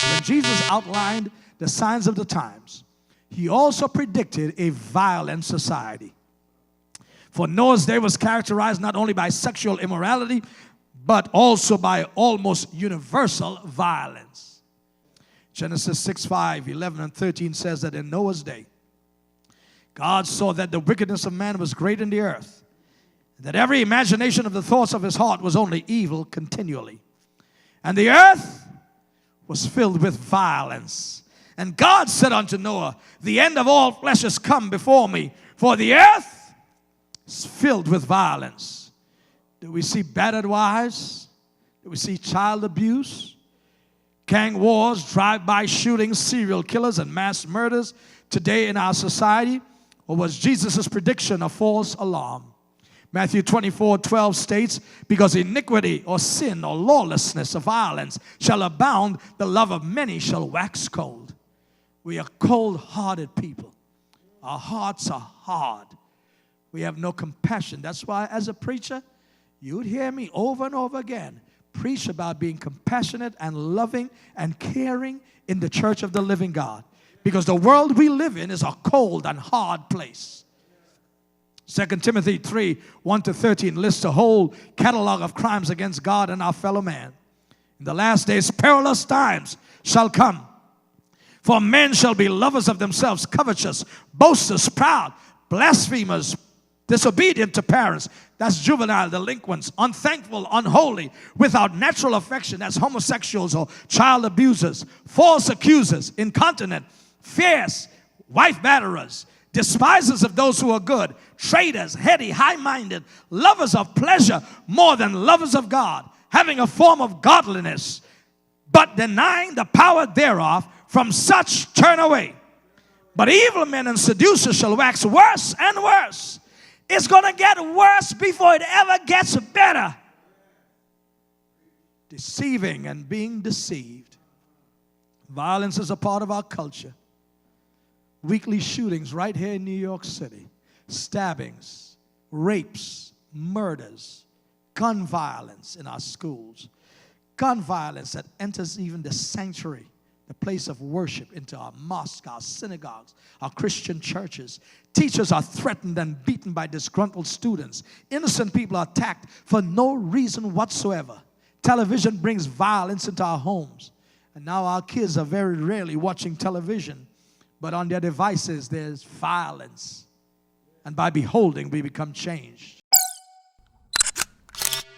When Jesus outlined the signs of the times, he also predicted a violent society. For Noah's day was characterized not only by sexual immorality, but also by almost universal violence. Genesis 6:5, 11, and 13 says that in Noah's day, God saw that the wickedness of man was great in the earth, that every imagination of the thoughts of his heart was only evil continually. And the earth was filled with violence. And God said unto Noah, the end of all flesh is come before me, for the earth is filled with violence. Do we see battered wives? Do we see child abuse, gang wars, drive-by shootings, serial killers, and mass murders today in our society? Or was Jesus' prediction a false alarm? Matthew 24:12 states, because iniquity or sin or lawlessness or violence shall abound, the love of many shall wax cold. We are cold-hearted people. Our hearts are hard. We have no compassion. That's why as a preacher, you would hear me over and over again preach about being compassionate and loving and caring in the church of the living God. Because the world we live in is a cold and hard place. 2 Timothy 3:1-13 lists a whole catalog of crimes against God and our fellow man. In the last days, perilous times shall come. For men shall be lovers of themselves, covetous, boasters, proud, blasphemers, disobedient to parents, that's juvenile delinquents, unthankful, unholy, without natural affection, that's homosexuals or child abusers, false accusers, incontinent, fierce, wife batterers, despisers of those who are good, traitors, heady, high-minded, lovers of pleasure more than lovers of God, having a form of godliness, but denying the power thereof. From such turn away. But evil men and seducers shall wax worse and worse. It's going to get worse before it ever gets better. Deceiving and being deceived. Violence is a part of our culture. Weekly shootings right here in New York City. Stabbings, rapes, murders, gun violence in our schools. Gun violence that enters even the sanctuary, the place of worship, into our mosques, our synagogues, our Christian churches. Teachers are threatened and beaten by disgruntled students. Innocent people are attacked for no reason whatsoever. Television brings violence into our homes. And now our kids are very rarely watching television, but on their devices there's violence. And by beholding, we become changed.